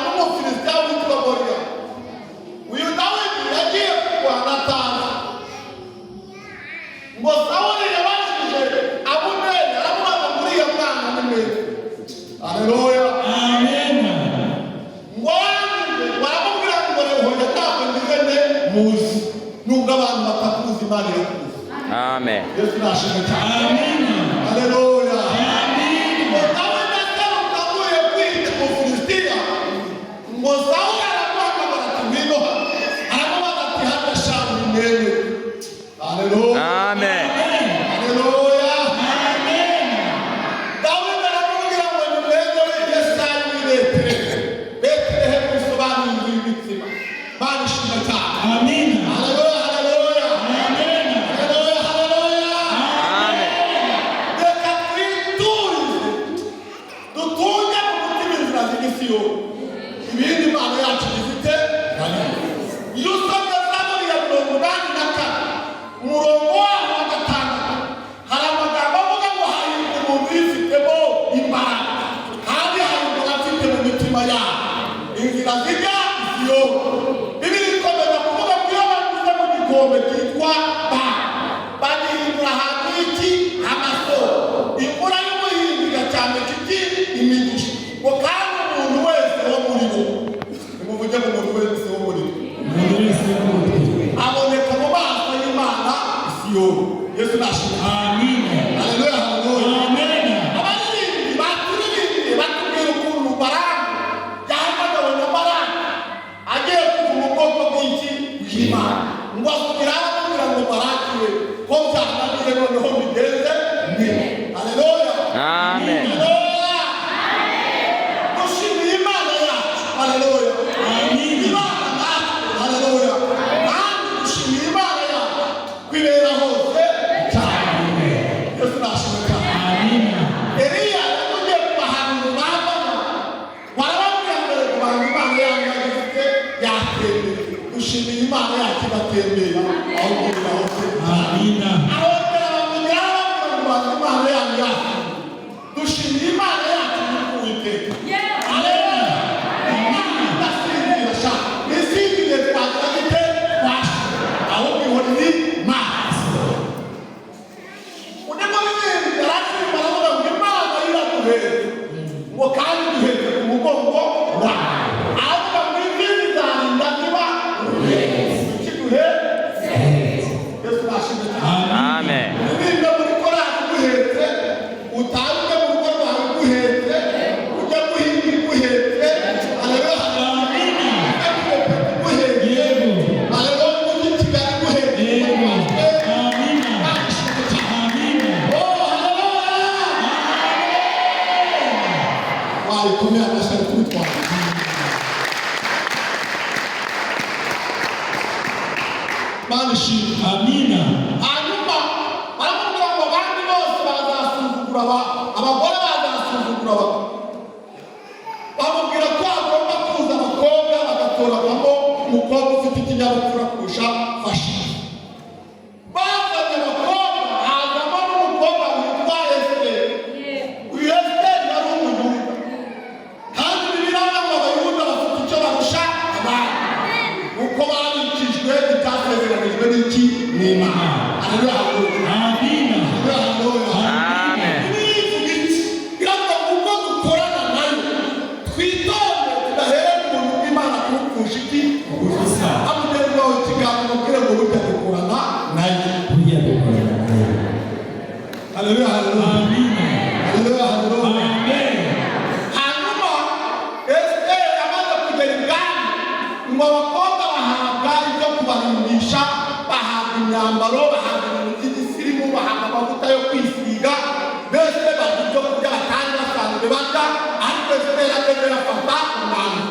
n'umufilisitiya witwa Goliya. Uyu Dawidi yagiye kurwana atazi. Ngo Sawuli yabashije Abuneri, aramubaza ngo uriya mwana ni mwiza. Haleluya. Amen. Ngo baramubwira ngo hoya ntabwo ndigende muzi. Nubwo abantu batakuzi Imana irakuzi. Amen. Yesu nashimwe cyane. Amen. Haleluya. Amen. Ngo Dawidi atavuye kwita umufilisitiya. Ngo Sawuli aramuhamagara ati ngwino hano. Aramubaza ati hano shamu mwene. Haleluya. Amen. Haleluya. Amen. Dawidi aramubwira ngo ni mwene we Yesayi w'i Betelehemu bisobanuye imitsima. Imana ishimwe cyane. Amen. Haleluya. Haleluya. Amen. Haleluya. Haleluya. Amen. Reka twiturize dutunge mu mutima inzira z'Isiyoni. Ibindi Imana yacu ifite iyo usomye Zaburi ya 84 umurongo waho wa 5 hari amagambo avuga ngo hahirwa umuntu yifitemo imbaraga kandi hahirwa abafite mu mitima yabo inzira zijya Isiyoni. Bibiri ikomeza kuvuga ngo iyo banyuze mu gikombe cyitwa bagihindura ahantu h'iki amasoko imvura y'umuhinga cyane kiti imigisha ngo kandi umuntu wese wo muri bo nimuvuge ngo umuntu wese wo muri bo aboneka mu maso y'Imana Isiyoni. Yesu nashimwe. Amen. Haleluya. Haleluya. Amen. Abaririmbyi baturirimbiye batubwira ukuntu Baramu yahamagawe na Baramu agiye kuva mu bwoko bw'iki bw'Imana ngo asubira aramubwira ngo Baraki we ko byananiye noneho bigenze mbere. Haleluya. Amen. Haleluya. Dushimiye Imana yacu. Haleluya. Imana natwe. Haleluya. Kandi dushimiye Imana yacu kwibera hose cyane. Yesu nashimwe cyane. Eliya yagiye kubahanura bavamo barababwira ngo rwanda Imana yanyu yagifite yatembera. Dushimiye Imana yacu ibatembera aho kwibera hose. Abongera bamubwira ngo rwanda Imana yanyu yacu. Dushimiye Imana yacu n'Uwiteka. Haleluya. Imana idasinzira sha nisinzire twagira gite twashe ahubwo ihora iri maso. Unemo bibiri barasimba baravuga ngo Imana iraduhetse ngo kandi duhetse ku mugongo wawe avuga ngo izindi zarinda ziba ikiduhetse. Yesu nashimwe cyane. Amen. Ibindi muri korali guhetse utange mu rugo rwawe guhetse ujya guhinga guhetse. Haleluya. Amina. Hanyuma baramubwira ngo abandi bose bazasuzugura abagore bazasuzugura bamubwira ko agomba kuza abakobwa bagatoragamo umukobwa ufite ikinyabupfura kurusha fasha. Bazanye abakobwa hazamo n'umukobwa witwa Esiteri. Uyu Esiteri yari umuyuda kandi Bibiliya ngo abayuda bafite icyo barusha abandi uko barikijwe bitasezeranijwe n'iki n'Imana. Haleluya. Amina. Amen. Iravuga ngo ubwo dukorana nayo twitonde tudahere ku muntu w'Imana kurupfusha iki Ubusa. amugeri wawe ikiganiro ubwire ngo burya dukorana nayo. Haleluya. Haleluya. Amina. Haleluya. Haleluya. Amen. Hanyuma Esiteri amaze kugera ibwami ngo abakobwa bahabwa ibyo kubarindisha, bahabwa imyambaro, bahabwa ibintu by'igisirimu, bahabwa amavuta yo kwisiga, mbese barya ibyo kurya batari basanzwe barya, ariko Esiteri ageze afata umwanya.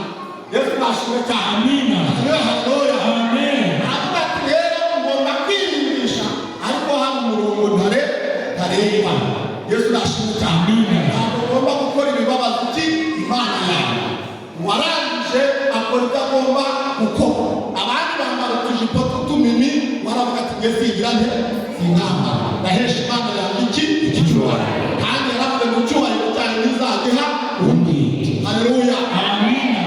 Yesu nashimwe cyane. Amina. Haleluya. Haleluya. Amen. Aravuga ati rero ngomba kwirimbisha ariko hano umurongo ntareba. Yesu nashimwe cyane. Ntabwo ugomba gukora ibibabaza iki Imana yawe. Warangije akora ibyo agomba gukora. Abandi bambara utujipo tw'utumini waravuga ati nge singira nte sinamba ndahesha Imana yanjye iki icyubahiro kandi yaravuze ngo icyubahiro cyanjye ntizagiha undi. Haleluya. Amina.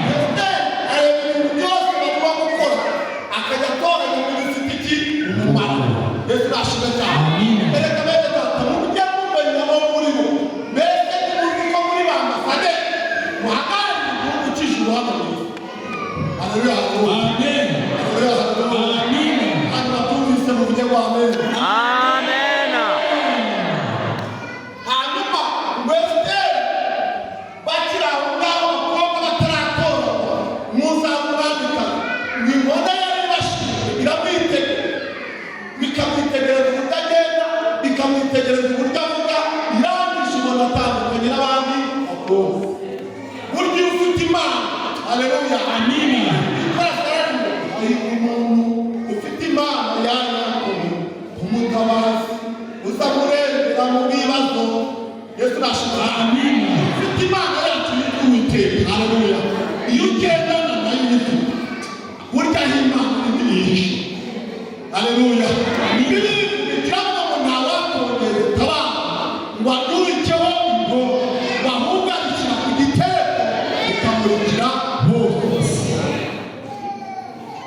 Haleluya, haleluya. Amen. Haleluya, haleluya. Amina. Hano batumvise muvuge ngo amen. Amen. Hanyuma Esiteri bakiri aho ngaho abakobwa bataratora muzamwambika inkona yari ibashije iramwitegereza bikamwitegereza uburyo agenda bikamwitegereza uburyo avuga irangije ubona atandukanye n'abandi bakobwa burya iyo ufite imana haleluya Amina. hari umuntu ufite imana yanyakuye umutabazi uza kurengera mu bibazo Yesu nashimira Amina. ufite imana yacu yitwa Uwiteka haleluya iyo ugendana na Yesu burya aho imana iri yihishe haleluya biravuga ngo ntawakongera utabara ngo abyubikeho ngo ahubwo abishyira ku gitero bikamurikira bose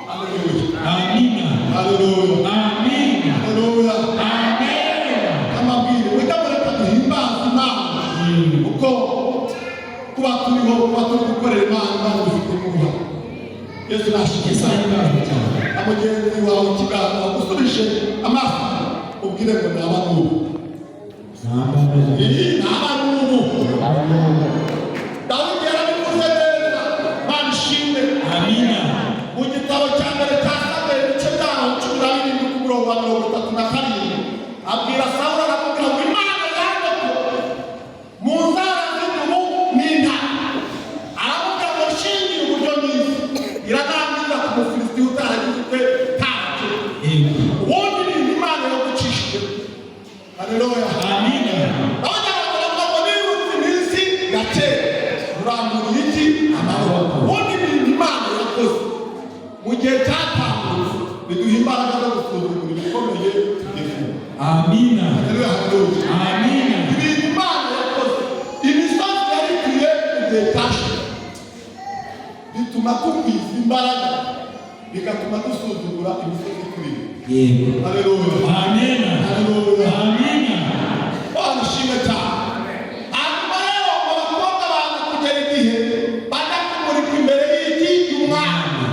haleluya Amina. haleluya Amina. haleluya Amen. amabwire ujya mureka duhimbaza imana uko kuba turiho kuba turi gukorera imana dufite uruhare Yesu nashimira na mugenzi wawe ikiganza agusubije amaso ubwire ngo naba n'ubu naba n'ubu Dawidi yarabivuze neza Imana ishimwe Amina. mu gitabo cya mbere cya Samweli ibice byaho 17 ku murongo wa 37 abwira Sawuli aramubwira ngo Imana yanjye ko mu nzara z'ubu n'intare aramubwira ngo nshingiye uburyo nize iranangiza ku Mufilisiti utaragize ute ntacyo ubundi ni Imana yagucishije haleluya Amina. abanyarwanda ngo nibutse iminsi ya kera urambura iki amaboko ubundi ni Imana yakoze mu gihe cyatambutse biduha imbaraga zo gusuzugura ibikomeye tugifunga Amina. haleluya haleluya Amina. ibintu Imana yakoze imisozi yarituye mu gihe cyashize bituma tugwiza imbaraga bigatuma dusuzugura imisozi ikuriye Yego. haleluya Amina. haleluya Amina. barishimye cyane hanyuma rero abakobwa baza kugera igihe bajya kumurika imbere y'iki y'umwami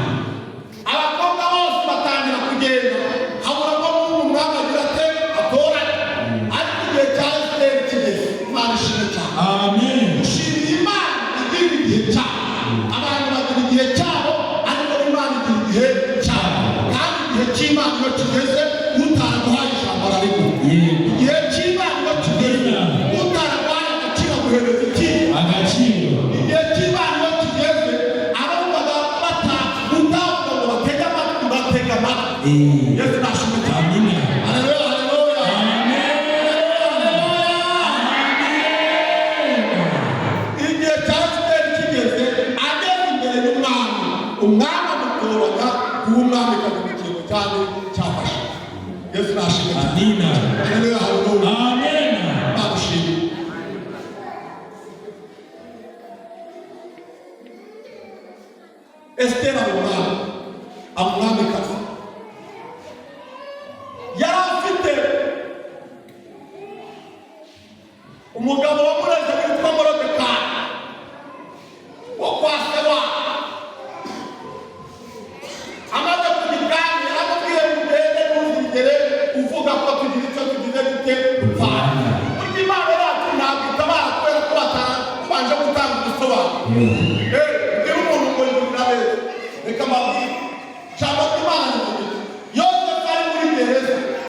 abakobwa bose batangira kugenda habura ko n'umwami agira ate atoranye ariko igihe cya Esiteri kigeze Imana ishimwe cyane Amen. dushimira Imana igira igihe cyabo abantu bagira igihe cyabo ariko Imana igira igihe cyabo kandi igihe cy'Imana iyo kigeze utaraguhaye ijambo arariguha Yego. igihe cy'Imana iyo kigeze utaraguhaye agaciro aguhereza iki Agaciro. igihe cy'Imana iyo kigeze abumvaga utavuga ngo batege amatwi batega amatwi Yesu nashimwe cyane Amina. haleluya haleluya igihe cya Esiteri kigeze ageze imbere y'umwami umwami amutoranya kuba umwamikazi mu kintu cyane cyafashe Yesu nashimwe cyane Amina. haleluya haleluya Amen. bamushimye Esiteri umwamikazi yari afite umugabo wamureze witwa Morodekayi wo kwa se wabo amaze kugibwami yaramubwiye ngo ugende ntuzigere uvuga ko tugira icyo tugize dute dupfana burya Imana yacu ntabwo itabara kubera ko batabanje gutanga ubusobanuro niba umuntu ngo yurira neza reka mbabwire